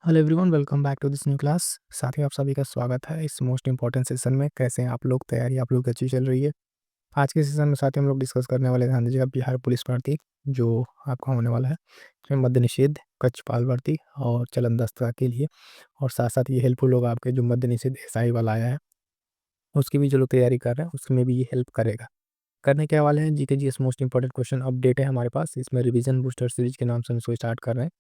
Hello everyone, welcome back to this new class. साथियों, आप सभी का स्वागत है इस मोस्ट इंपॉर्टेंट सेशन में। कैसे हैं आप लोग? तैयारी आप लोग की अच्छी चल रही है? आज के सेशन में साथियों हम लोग डिस्कस करने वाले, ध्यान दीजिएगा, बिहार पुलिस भर्ती जो आपका होने वाला है, इसमें मद्य निषेध, कक्षपाल भर्ती और चलन दस्ता के लिए, और साथ साथ ये हेल्पफुल होगा आपके जो मद्य निषेध एसआई वाला आया है उसकी भी जो लोग तैयारी कर रहे हैं उसमें भी ये हेल्प करेगा। करने के वाले हैं GK GS most important question update है हमारे पास। इसमें रिवीजन बूस्टर सीरीज के नाम से हम इसको स्टार्ट कर रहे हैं।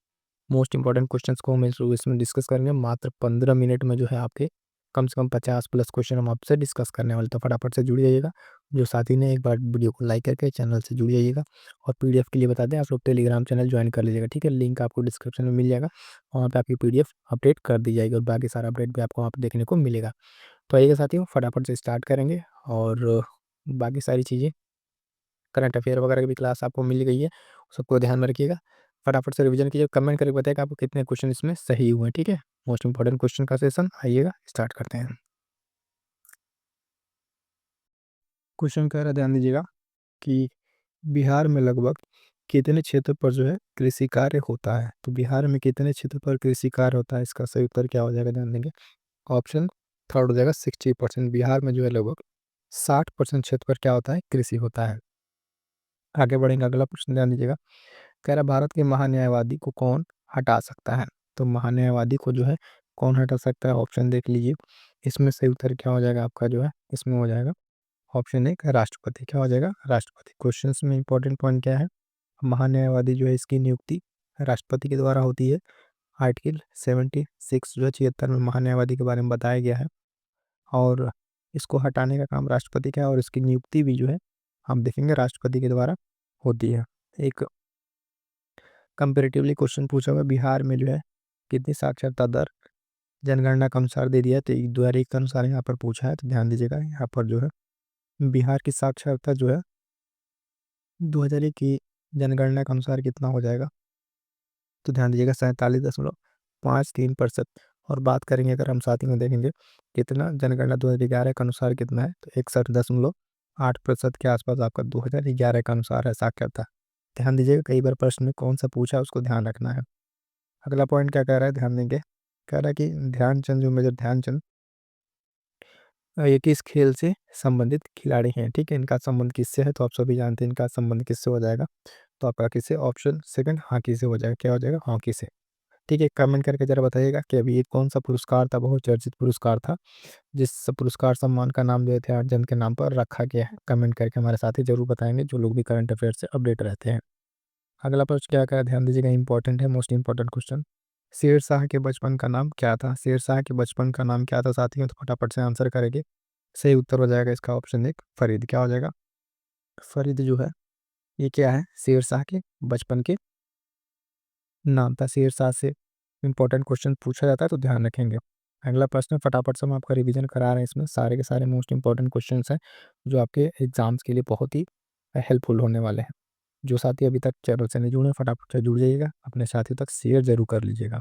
मोस्ट इंपॉर्टेंट क्वेश्चंस को हम इसमें डिस्कस करेंगे। मात्र 15 मिनट में जो है आपके कम से कम 50 प्लस क्वेश्चन हम आपसे डिस्कस करने वाले। तो फटाफट से जुड़ जाइएगा। जो साथी ने एक बार वीडियो को लाइक करके चैनल से जुड़ जाइएगा। और पीडीएफ के लिए बता दें, आप लोग टेलीग्राम चैनल ज्वाइन कर लीजिएगा, ठीक है। लिंक आपको डिस्क्रिप्शन में मिल जाएगा। वहाँ पे आपकी पीडीएफ अपडेट कर दी जाएगी और बाकी सारा अपडेट भी आपको वहाँ पे देखने को मिलेगा। तो आइएगा साथियों, फटाफट से स्टार्ट करेंगे। और बाकी सारी चीज़ें, करंट अफेयर वगैरह की भी क्लास आपको मिल गई है, सबको ध्यान में रखिएगा। फटाफट से रिवीजन कीजिए, कमेंट करके बताइएगा आपको कितने क्वेश्चन इसमें सही हुए हैं, ठीक है। मोस्ट इंपॉर्टेंट क्वेश्चन का सेशन, आइएगा स्टार्ट करते हैं। क्वेश्चन कह रहा है, ध्यान दीजिएगा, कि बिहार में लगभग कितने क्षेत्र पर जो है कृषि कार्य होता है। तो बिहार में कितने क्षेत्र पर कृषि कार्य होता है, इसका सही उत्तर क्या हो जाएगा, ध्यान देंगे। ऑप्शन थर्ड हो जाएगा 60%। बिहार में जो है लगभग 60% क्षेत्र पर क्या होता है, कृषि होता है। आगे बढ़ेंगे, अगला प्रश्न ध्यान दीजिएगा। कह रहा, भारत के महान्यायवादी को कौन हटा सकता है। तो महान्यायवादी को जो है कौन हटा सकता है, ऑप्शन देख लीजिए। इसमें सही उत्तर क्या हो जाएगा आपका, जो है इसमें हो जाएगा ऑप्शन एक, राष्ट्रपति। क्या हो जाएगा, राष्ट्रपति। क्वेश्चन में इंपॉर्टेंट पॉइंट क्या है, महान्यायवादी जो है इसकी नियुक्ति राष्ट्रपति के द्वारा होती है। आर्टिकल 76 जो है 76 में महान्यायवादी के बारे में बताया गया है। और इसको हटाने का काम राष्ट्रपति का है, और इसकी नियुक्ति भी जो है हम देखेंगे राष्ट्रपति के द्वारा होती है। एक कंपेरेटिवली क्वेश्चन पूछा हुआ है, बिहार में जो है कितनी साक्षरता दर जनगणना के अनुसार दे दिया है। तो 2001 के अनुसार यहाँ पर पूछा है, तो ध्यान दीजिएगा यहाँ पर जो है बिहार की साक्षरता जो है 2001 की जनगणना के अनुसार कितना हो जाएगा। तो ध्यान दीजिएगा 47.53%। और बात करेंगे अगर हम साथ ही में देखेंगे कितना जनगणना 2011 के अनुसार कितना है, तो 61.8% के आसपास आपका 2011 के अनुसार है साक्षरता। ध्यान दीजिएगा, कई बार प्रश्न में कौन सा पूछा है उसको ध्यान रखना है। अगला पॉइंट क्या कह रहा है, ध्यान देंगे। कह रहा है कि ध्यानचंद, जो मेजर ध्यानचंद, ये किस खेल से संबंधित खिलाड़ी हैं, ठीक है। इनका संबंध किससे है, तो आप सभी जानते हैं इनका संबंध किससे हो जाएगा। तो आपका किससे, ऑप्शन सेकंड हॉकी से हो जाएगा। क्या हो जाएगा, हॉकी से, ठीक है। कमेंट करके जरा बताइएगा कि अभी ये कौन सा पुरस्कार था, बहुत चर्चित पुरस्कार था, जिस पुरस्कार सम्मान का नाम जो है ध्यानचंद के नाम पर रखा गया है। कमेंट करके हमारे साथी जरूर बताएंगे जो लोग भी करंट अफेयर से अपडेट रहते हैं। अगला प्रश्न क्या कह रहा है, ध्यान दीजिएगा, इंपॉर्टेंट है, most important question. Sher Shah के बचपन का नाम क्या था। शेर शाह के बचपन का नाम क्या था साथियों, तो फटाफट से आंसर करेंगे। सही उत्तर हो जाएगा इसका ऑप्शन एक, फरीद। क्या हो जाएगा, फरीद जो है ये क्या है, शेर शाह के बचपन के नाम था। शेर शाह से इंपॉर्टेंट क्वेश्चन पूछा जाता है, तो ध्यान रखेंगे। अगला प्रश्न फटाफट से हम आपका रिवीजन करा रहे हैं। इसमें सारे के सारे मोस्ट इंपॉर्टेंट क्वेश्चन हैं जो आपके एग्जाम्स के लिए बहुत ही हेल्पफुल होने वाले हैं। जो साथी अभी तक चैनल से नहीं जुड़े, फटाफट से जुड़ जाइएगा, अपने साथियों तक शेयर जरूर कर लीजिएगा।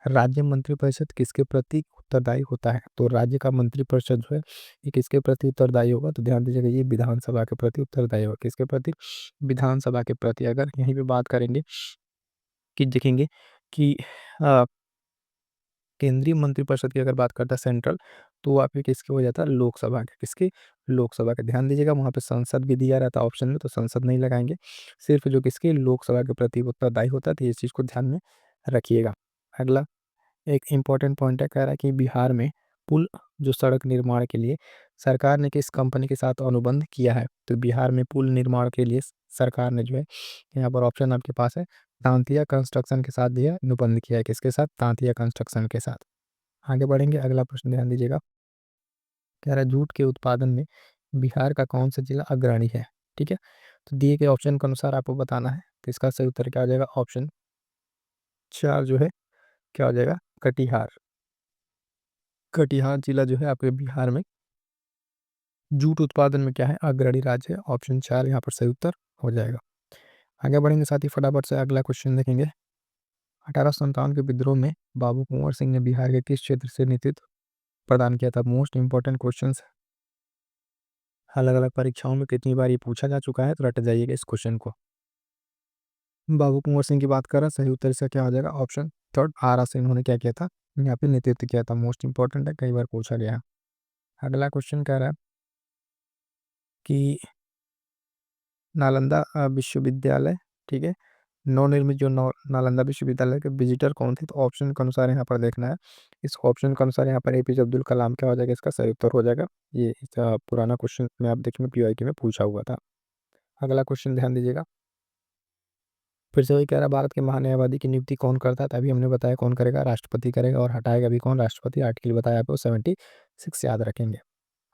राज्य मंत्रिपरिषद किसके प्रति उत्तरदायी होता है। तो राज्य का मंत्रिपरिषद जो है ये किसके प्रति उत्तरदायी होगा, तो ध्यान दीजिएगा, ये विधानसभा के प्रति उत्तरदायी होगा। किसके प्रति, विधानसभा के प्रति। अगर यहीं पे बात करेंगे कि देखेंगे कि अ, केंद्रीय मंत्रिपरिषद की अगर बात करता है सेंट्रल, तो वहाँ पे किसके हो जाता है, लोकसभा के। किसके, लोकसभा के। ध्यान दीजिएगा, वहाँ पे संसद भी दिया रहता है ऑप्शन में, तो संसद नहीं लगाएंगे। सिर्फ जो किसके, लोकसभा के प्रति उत्तरदायी होता है, तो इस चीज़ को ध्यान में रखिएगा। अगला एक इम्पॉर्टेंट पॉइंट है, कह रहा है कि बिहार में पुल, जो सड़क निर्माण के लिए सरकार ने किस कंपनी के साथ अनुबंध किया है। तो बिहार में पुल निर्माण के लिए सरकार ने जो है, यहाँ पर ऑप्शन आपके पास है, तांतिया कंस्ट्रक्शन के साथ भी है अनुबंध किया है। किसके साथ, तांतिया कंस्ट्रक्शन के साथ। आगे बढ़ेंगे, अगला प्रश्न ध्यान दीजिएगा। कह रहा है, जूट के उत्पादन में बिहार का कौन सा जिला अग्रणी है, ठीक है। तो दिए गए ऑप्शन के अनुसार आपको बताना है। तो इसका सही उत्तर क्या हो जाएगा, ऑप्शन चार जो है क्या हो जाएगा, कटिहार। कटिहार जिला जो है आपके बिहार में जूट उत्पादन में क्या है, अग्रणी राज्य है। ऑप्शन चार यहाँ पर सही उत्तर हो जाएगा। आगे बढ़ेंगे साथ ही, फटाफट से अगला क्वेश्चन देखेंगे। 1857 के विद्रोह में बाबू कुंवर सिंह ने बिहार के किस क्षेत्र से नेतृत्व प्रदान किया था। मोस्ट इंपॉर्टेंट क्वेश्चन, अलग अलग परीक्षाओं में कितनी बार ये पूछा जा चुका है, तो रट जाइएगा इस क्वेश्चन को। बाबू कुंवर सिंह की बात कर रहा है, सही उत्तर इसका क्या हो जाएगा? ऑप्शन थर्ड, आरा से इन्होंने क्या किया था? यहाँ पे नेतृत्व किया था। मोस्ट इंपॉर्टेंट है, कई बार पूछा गया है। अगला क्वेश्चन कह रहा है कि नालंदा विश्वविद्यालय, ठीक है, नवनिर्मित जो नालंदा विश्वविद्यालय के विजिटर कौन थे? तो ऑप्शन के अनुसार यहाँ पर देखना है। इस ऑप्शन के अनुसार यहाँ पर एपीजे अब्दुल कलाम क्या हो जाएगा? इसका सही उत्तर हो जाएगा। ये इसका पुराना क्वेश्चन में आप देखेंगे पीवाईक्यू में पूछा हुआ था। अगला क्वेश्चन ध्यान दीजिएगा, फिर से वही कह रहा है, भारत के महान्यायवादी की नियुक्ति कौन करता है? तभी हमने बताया कौन करेगा, राष्ट्रपति करेगा। और हटाएगा भी कौन? राष्ट्रपति। आर्टिकल बताया आपको 76 याद रखेंगे।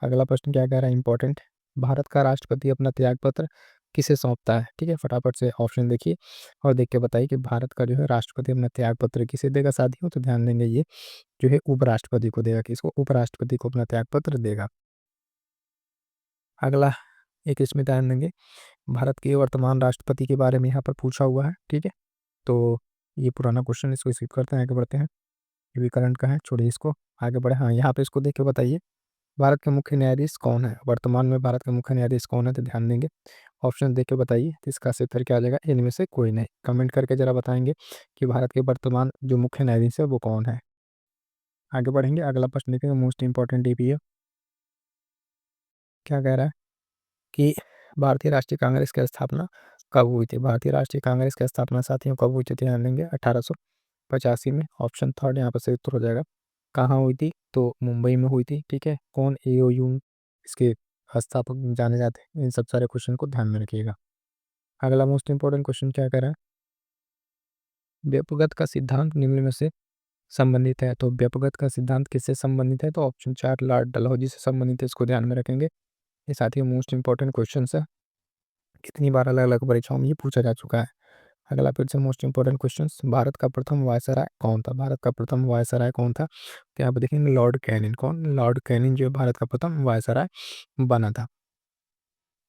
अगला प्रश्न क्या कह रहा है? इंपॉर्टेंट, भारत का राष्ट्रपति अपना त्याग पत्र किसे सौंपता है? ठीक है, फटाफट से ऑप्शन देखिए और देख के बताइए कि भारत का जो है राष्ट्रपति अपना त्याग पत्र किसे देगा साथियों? तो ध्यान देंगे, ये जो है उपराष्ट्रपति को देगा। किसको? उपराष्ट्रपति को अपना त्याग पत्र देगा। अगला एक इसमें ध्यान देंगे, भारत के वर्तमान राष्ट्रपति के बारे में यहाँ पर पूछा हुआ है। ठीक है, तो ये पुराना क्वेश्चन, इसको स्किप करते हैं, आगे बढ़ते हैं। ये भी करंट का है, छोड़िए इसको, आगे बढ़े। हाँ, यहाँ पे इसको देख के बताइए, भारत के मुख्य न्यायाधीश कौन है? वर्तमान में भारत के मुख्य न्यायाधीश कौन है? तो ध्यान देंगे, ऑप्शन देख के बताइए। तो इसका सही उत्तर क्या आ जाएगा? इनमें से कोई नहीं। कमेंट करके जरा बताएंगे कि भारत के वर्तमान जो मुख्य न्यायाधीश है वो कौन है। आगे बढ़ेंगे, अगला प्रश्न देखेंगे, मोस्ट इंपॉर्टेंट ये भी है। क्या कह रहा है कि भारतीय राष्ट्रीय कांग्रेस की स्थापना कब हुई थी? भारतीय राष्ट्रीय कांग्रेस की स्थापना साथियों कब हुई थी? ध्यान देंगे, 1885 में। ऑप्शन थर्ड यहाँ पर सही उत्तर हो जाएगा। कहाँ हुई थी? तो मुंबई में हुई थी। ठीक है, कौन एओयू इसके संस्थापक जाने जाते हैं? इन सब सारे क्वेश्चन को ध्यान में रखिएगा। अगला मोस्ट इंपॉर्टेंट क्वेश्चन क्या कर रहा है, व्यपगत का सिद्धांत निम्न में से संबंधित है। तो व्यपगत का सिद्धांत किससे संबंधित है? तो ऑप्शन चार, लॉर्ड डलहौजी से संबंधित है। इसको ध्यान में रखेंगे। ये साथ ही मोस्ट इंपॉर्टेंट क्वेश्चन है, कितनी बार अलग अलग परीक्षाओं में ये पूछा जा चुका है। अगला फिर से मोस्ट इंपॉर्टेंट क्वेश्चन, भारत का प्रथम वायसराय कौन था? भारत का प्रथम वायसराय कौन था? तो यहाँ पे देखेंगे, लॉर्ड कैनिन। कौन? लॉर्ड कैनिन जो है भारत का प्रथम वायसराय बना था।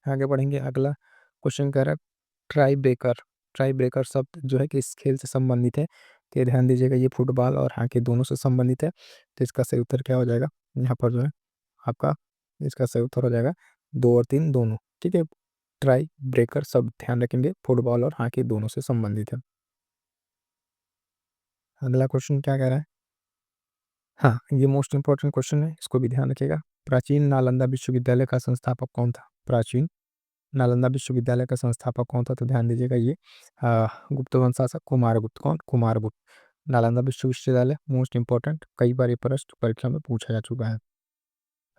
आगे बढ़ेंगे, अगला क्वेश्चन कह रहा है, ट्राई ब्रेकर। ट्राई ब्रेकर शब्द जो है किस खेल से संबंधित है? तो ये ध्यान दीजिएगा, ये फुटबॉल और हॉकी दोनों से संबंधित है। तो इसका सही उत्तर क्या हो जाएगा? यहाँ पर जो है आपका, इसका सही उत्तर हो जाएगा 2 और 3 दोनों। ठीक है, ट्राई ब्रेकर शब्द ध्यान रखेंगे, फुटबॉल और हॉकी दोनों से संबंधित है। अगला क्वेश्चन क्या कह रहा है? हाँ, ये मोस्ट इंपॉर्टेंट क्वेश्चन है, इसको भी ध्यान रखिएगा। प्राचीन नालंदा विश्वविद्यालय का संस्थापक कौन था? प्राचीन नालंदा विश्वविद्यालय का संस्थापक कौन था? तो ध्यान दीजिएगा, ये गुप्त वंश शासक कुमारगुप्त। कौन? कुमारगुप्त। नालंदा विश्वविद्यालय मोस्ट इंपॉर्टेंट, कई बार ये प्रश्न परीक्षा में पूछा जा चुका है।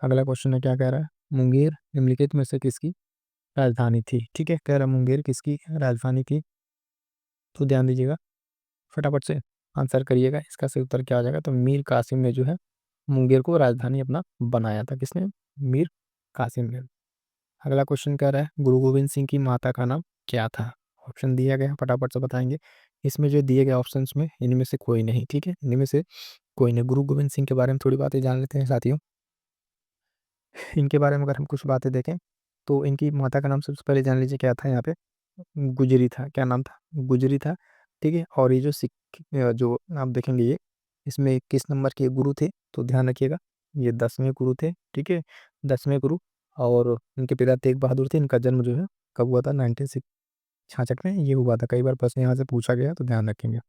अगला क्वेश्चन है, क्या कह रहा है, मुंगेर निम्नलिखित में से किसकी राजधानी थी? ठीक है, कह रहा है मुंगेर किसकी राजधानी थी? तो ध्यान दीजिएगा, फटाफट से आंसर करिएगा, इसका सही उत्तर क्या आ जाएगा? तो मीर कासिम ने जो है मुंगेर को राजधानी अपना बनाया था। किसने? मीर कासिम ने। अगला क्वेश्चन कह रहा है, गुरु गोविंद सिंह की माता का नाम क्या था? ऑप्शन दिया गया है, फटाफट से बताएंगे। इसमें जो दिए गए ऑप्शंस में इनमें से कोई नहीं। ठीक है, इनमें से कोई नहीं। गुरु गोविंद सिंह के बारे में थोड़ी बातें जान लेते हैं साथियों। इनके बारे में अगर हम कुछ बातें देखें, तो इनकी माता का नाम सबसे पहले जान लीजिए क्या था यहाँ पे? गुजरी था। क्या नाम था? गुजरी था। ठीक है, और ये जो सिख जो आप देखेंगे, ये इसमें किस नंबर के गुरु थे? तो ध्यान रखिएगा, ये 10वें गुरु थे। ठीक है, 10वें गुरु। और इनके पिता तेग बहादुर थे। इनका जन्म जो है कब हुआ था? 1966 में ये हुआ था। कई बार प्रश्न यहाँ से पूछा गया, तो ध्यान रखेंगे।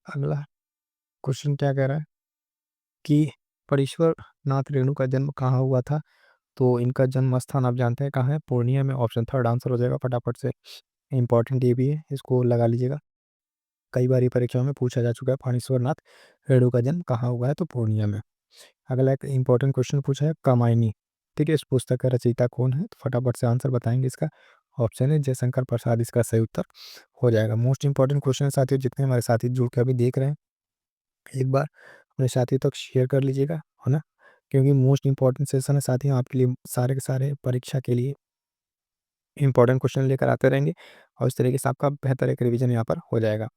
अगला क्वेश्चन क्या कह रहा है कि परीश्वर नाथ रेणु का जन्म कहाँ हुआ था? तो इनका जन्म स्थान आप जानते हैं कहाँ है? पूर्णिया में। ऑप्शन थर्ड आंसर हो जाएगा, फटाफट से। इंपॉर्टेंट ये भी है, इसको लगा लीजिएगा, कई बार ये परीक्षाओं में पूछा जा चुका है। फणीश्वर नाथ रेणु का जन्म कहाँ हुआ है? तो पूर्णिया में। अगला एक इंपॉर्टेंट क्वेश्चन पूछा है, कामायनी। ठीक है, इस पुस्तक का रचयिता कौन है? तो फटाफट से आंसर बताएंगे इसका। ऑप्शन है जयशंकर प्रसाद, इसका सही उत्तर हो जाएगा। मोस्ट इंपॉर्टेंट क्वेश्चन है साथियों, जितने हमारे साथी जुड़ के अभी देख रहे हैं, एक बार अपने साथी तक शेयर कर लीजिएगा, है ना, क्योंकि मोस्ट इंपॉर्टेंट सेशन है साथियों, आपके लिए सारे के सारे परीक्षा के लिए इंपॉर्टेंट क्वेश्चन लेकर आते रहेंगे, और इस तरीके से आपका बेहतर एक रिवीजन यहाँ पर हो जाएगा।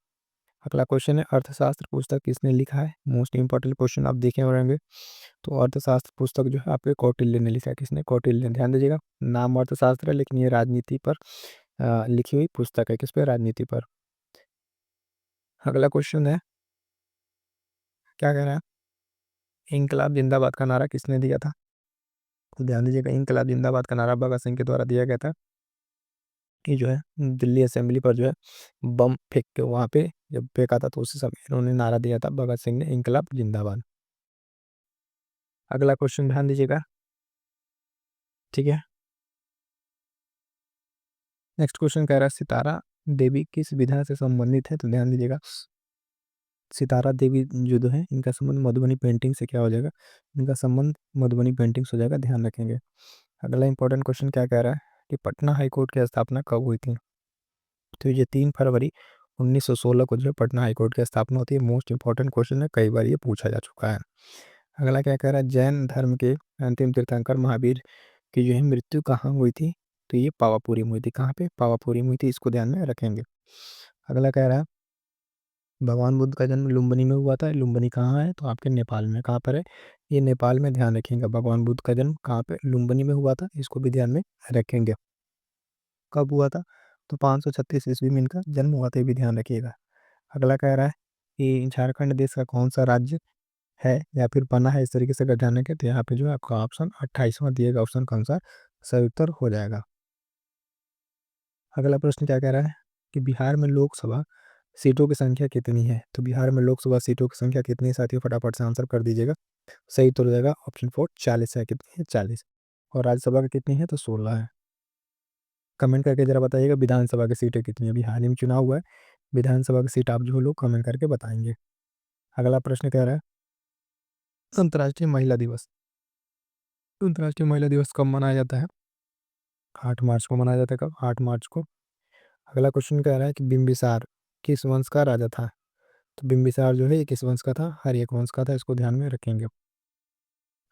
अगला क्वेश्चन है, अर्थशास्त्र पुस्तक किसने लिखा है? मोस्ट इंपॉर्टेंट क्वेश्चन आप देखे होंगे। तो अर्थशास्त्र पुस्तक जो है आपके कौटिल्य ने लिखा है। किसने? कौटिल्य ने। ध्यान दीजिएगा, नाम अर्थशास्त्र है, लेकिन ये राजनीति पर लिखी हुई पुस्तक है। किस पे? राजनीति पर। अगला क्वेश्चन है, क्या कह रहा है, इंकलाब जिंदाबाद का नारा किसने दिया था? तो ध्यान दीजिएगा, इंकलाब जिंदाबाद का नारा भगत सिंह के द्वारा दिया गया था। कि जो है दिल्ली असेंबली पर जो है बम फेंक के वहाँ पे जब फेंका था तो उसी समय इन्होंने नारा दिया था भगत सिंह ने, इंकलाब जिंदाबाद। अगला क्वेश्चन ध्यान दीजिएगा, ठीक है। नेक्स्ट क्वेश्चन कह रहा है सितारा देवी किस विधा से संबंधित है, तो ध्यान दीजिएगा सितारा देवी जो है इनका संबंध मधुबनी पेंटिंग से क्या हो जाएगा, इनका संबंध मधुबनी पेंटिंग से हो जाएगा, ध्यान रखेंगे। अगला इंपॉर्टेंट क्वेश्चन क्या कह रहा है कि पटना हाई कोर्ट की स्थापना कब हुई थी, तो ये 3 फरवरी 1916 को जो है पटना हाई कोर्ट की स्थापना होती है। मोस्ट इंपॉर्टेंट क्वेश्चन है, कई बार ये पूछा जा चुका है। अगला क्या कह रहा है जैन धर्म के अंतिम तीर्थंकर महावीर की जो है मृत्यु कहाँ हुई थी, तो ये पावापुरी में हुई थी। कहाँ पे, पावापुरी में हुई थी, इसको ध्यान में रखेंगे। अगला कह रहा है भगवान बुद्ध का जन्म लुम्बिनी में हुआ था। लुम्बिनी कहाँ है, तो आपके नेपाल में। कहाँ पर है, ये नेपाल में, ध्यान रखेंगे। भगवान बुद्ध का जन्म कहाँ पे, लुम्बिनी में हुआ था, इसको भी ध्यान में रखेंगे। कब हुआ था, तो 536 ईस्वी में इनका जन्म हुआ था, ये भी ध्यान रखिएगा। अगला कह रहा है कि झारखंड देश का कौन सा राज्य है या फिर बना है, इस तरीके से अगर जानने के, तो यहाँ पे जो है आपका ऑप्शन 28वां दिएगा, ऑप्शन कौन सा सही उत्तर हो जाएगा। अगला प्रश्न क्या कह रहा है कि बिहार में लोकसभा सीटों की संख्या कितनी है, तो बिहार में लोकसभा सीटों की संख्या कितनी है साथियों, फटाफट से आंसर कर दीजिएगा। सही उत्तर हो जाएगा ऑप्शन 4 40 है। कितनी है, 40। और राज्यसभा की कितनी है, तो 16 है। कमेंट करके जरा बताइएगा विधानसभा की सीटें कितनी है, अभी हाल ही में चुनाव हुआ है, विधानसभा की सीट आप जो लोग कमेंट करके बताएंगे। अगला प्रश्न कह रहा है अंतर्राष्ट्रीय महिला दिवस, अंतर्राष्ट्रीय महिला दिवस कब मनाया जाता है, 8 मार्च को मनाया जाता है। कब, 8 मार्च को। अगला क्वेश्चन कह रहा है कि बिंबिसार किस वंश का राजा था, तो बिंबिसार जो है ये किस वंश का था, हर्यक वंश का था, इसको ध्यान में रखेंगे।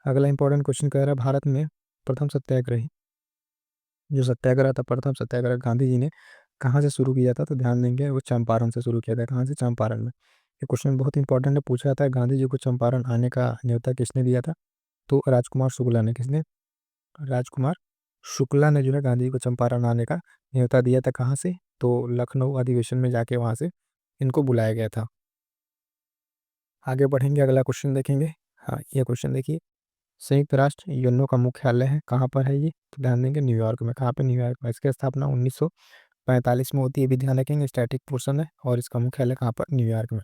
अगला इंपॉर्टेंट क्वेश्चन कह रहा है भारत में प्रथम सत्याग्रही, जो सत्याग्रह था, प्रथम सत्याग्रह गांधी जी ने कहाँ से शुरू किया था, तो ध्यान देंगे वो चंपारण से शुरू किया था। कहाँ से, चंपारण में। ये क्वेश्चन बहुत इंपॉर्टेंट है, पूछा जाता है गांधी जी को चंपारण आने का न्योता किसने दिया था, तो राजकुमार शुक्ला ने। किसने, राजकुमार शुक्ला ने जो है गांधी जी को चंपारण आने का न्योता दिया था। कहाँ से, तो लखनऊ अधिवेशन में जाके वहाँ से इनको बुलाया गया था। आगे बढ़ेंगे, अगला क्वेश्चन देखेंगे। हाँ, ये क्वेश्चन देखिए संयुक्त राष्ट्र यूएनओ का मुख्यालय है, कहाँ पर है ये, तो ध्यान देंगे न्यूयॉर्क में। कहाँ पे, न्यूयॉर्क में। इसकी स्थापना 1945 में होती है, भी ध्यान रखेंगे, स्टैटिक पोर्शन है, और इसका मुख्यालय कहाँ पर, न्यूयॉर्क में।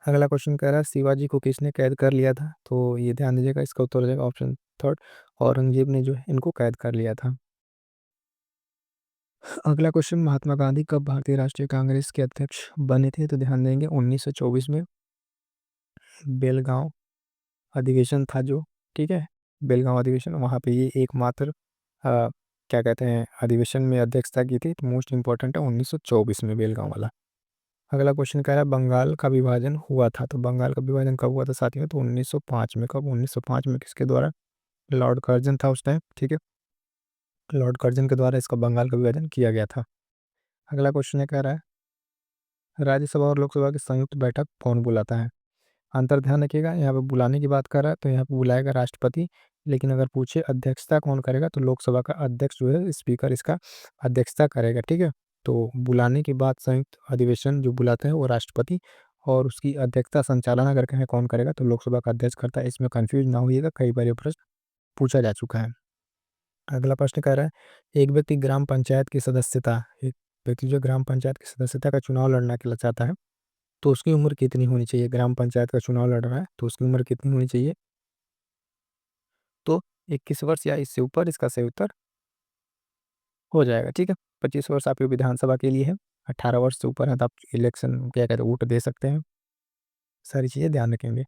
अगला क्वेश्चन कह रहा है शिवाजी को किसने कैद कर लिया था, तो ये ध्यान दीजिएगा, इसका उत्तर हो जाएगा ऑप्शन 3 औरंगजेब ने जो है इनको कैद कर लिया था। अगला क्वेश्चन महात्मा गांधी कब भारतीय राष्ट्रीय कांग्रेस के अध्यक्ष बने थे, तो ध्यान देंगे 1924 में। बेलगांव अधिवेशन था जो, ठीक है, बेलगांव अधिवेशन, वहाँ पे ये एकमात्र क्या कहते हैं अधिवेशन में अध्यक्षता की थी, तो मोस्ट इंपॉर्टेंट है 1924 में बेलगांव वाला। अगला क्वेश्चन कह रहा है बंगाल का विभाजन हुआ था, तो बंगाल का विभाजन कब हुआ था साथियों, तो 1905 में। कब, 1905 में। किसके द्वारा, लॉर्ड कर्जन था उस टाइम, ठीक है, लॉर्ड कर्जन के द्वारा इसका बंगाल का विभाजन किया गया था। अगला क्वेश्चन ये कह रहा है राज्यसभा और लोकसभा की संयुक्त बैठक कौन बुलाता है, अंतर ध्यान रखिएगा, यहाँ पे बुलाने की बात कर रहा है तो यहाँ पे बुलाएगा राष्ट्रपति, लेकिन अगर पूछे अध्यक्षता कौन करेगा, तो लोकसभा का अध्यक्ष जो है स्पीकर इसका अध्यक्षता करेगा, ठीक है। तो बुलाने की बात, संयुक्त अधिवेशन जो बुलाते हैं वो राष्ट्रपति, और उसकी अध्यक्षता संचालन अगर कहें कौन करेगा, तो लोकसभा का अध्यक्ष करता है। इसमें कंफ्यूज ना होइएगा, कई बार ये प्रश्न पूछा जा चुका है। अगला प्रश्न कह रहा है एक व्यक्ति ग्राम पंचायत की सदस्यता, एक व्यक्ति जो ग्राम पंचायत की सदस्यता का चुनाव लड़ना के लिए चाहता है, तो उसकी उम्र कितनी होनी चाहिए, ग्राम पंचायत का चुनाव लड़ रहा है तो उसकी उम्र कितनी होनी चाहिए, तो 21 वर्ष या इससे ऊपर, इसका सही उत्तर हो जाएगा, ठीक है। 25 वर्ष आपकी विधानसभा के लिए है, 18 वर्ष से ऊपर है तो आप इलेक्शन क्या कहते हैं वोट दे सकते हैं, सारी चीज़ें ध्यान रखेंगे।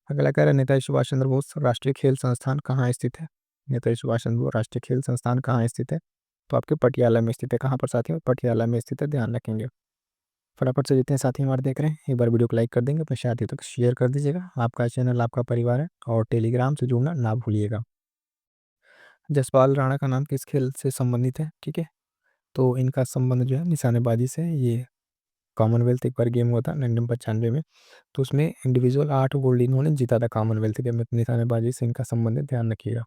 अगला कह रहा है नेताजी सुभाष चंद्र बोस राष्ट्रीय खेल संस्थान कहाँ स्थित है, नेताजी सुभाष चंद्र बोस राष्ट्रीय खेल संस्थान कहाँ स्थित है, तो आपके पटियाला में स्थित है। कहाँ पर साथियों, पटियाला में स्थित है, ध्यान रखेंगे। फटाफट से जितने साथी हमारे देख रहे हैं एक बार वीडियो को लाइक कर देंगे, अपने साथियों तक शेयर कर दीजिएगा। आपका चैनल आपका परिवार है, और टेलीग्राम से जुड़ना ना भूलिएगा। जसपाल राणा का नाम किस खेल से संबंधित है, ठीक है, तो इनका संबंध जो है निशानेबाजी से है। ये कॉमनवेल्थ एक बार गेम हुआ था 1995 में, तो उसमें इंडिविजुअल 8 गोल्ड इन्होंने जीता था कॉमनवेल्थ गेम में, तो निशानेबाजी से इनका संबंध है, ध्यान रखिएगा।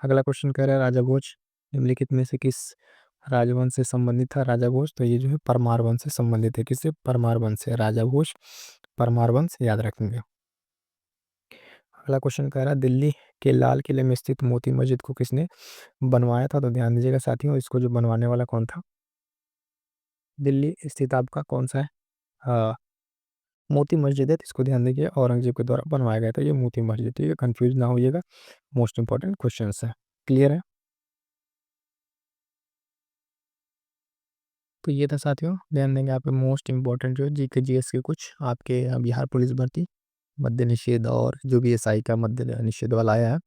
अगला क्वेश्चन कह रहा है राजा भोज निम्नलिखित में से किस राजवंश से संबंधित था, राजा भोज, तो ये जो है परमार वंश से संबंधित है। किससे, परमार वंश से, राजा भोज परमार वंश, याद रखेंगे। अगला क्वेश्चन कह रहा है दिल्ली कि लाल किले में स्थित मोती मस्जिद को किसने बनवाया था? तो ध्यान दीजिएगा साथियों, इसको जो बनवाने वाला कौन था? दिल्ली स्थित आपका कौन सा है? मोती मस्जिद है, तो इसको ध्यान दीजिए, औरंगजेब के द्वारा बनवाया गया था ये मोती मस्जिद। ठीक है, कंफ्यूज ना होइएगा, मोस्ट इंपॉर्टेंट क्वेश्चन है। क्लियर है? तो ये था साथियों, ध्यान देंगे आपके मोस्ट इंपॉर्टेंट जो है जी के जी एस के कुछ आपके बिहार पुलिस भर्ती मद्य निषेध और जो भी एस आई का मद्य निषेध वाला आया है,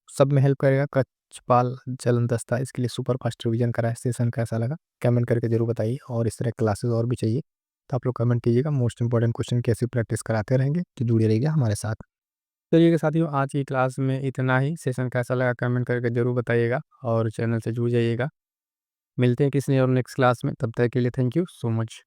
सब में हेल्प करेगा। कक्षपाल चलन दस्ता इसके लिए सुपर फास्ट रिवीजन करा है, सेशन कैसा लगा कमेंट करके जरूर बताइए, और इस तरह क्लासेस और भी चाहिए तो आप लोग कमेंट कीजिएगा। मोस्ट इंपॉर्टेंट क्वेश्चन कैसे प्रैक्टिस कराते रहेंगे, तो जुड़े रहिएगा हमारे साथ। चलिए साथियों, आज की क्लास में इतना ही। सेशन कैसा लगा कमेंट करके जरूर बताइएगा, और चैनल से जुड़ जाइएगा। मिलते हैं किसी और नेक्स्ट क्लास में, तब तक के लिए थैंक यू सो मच।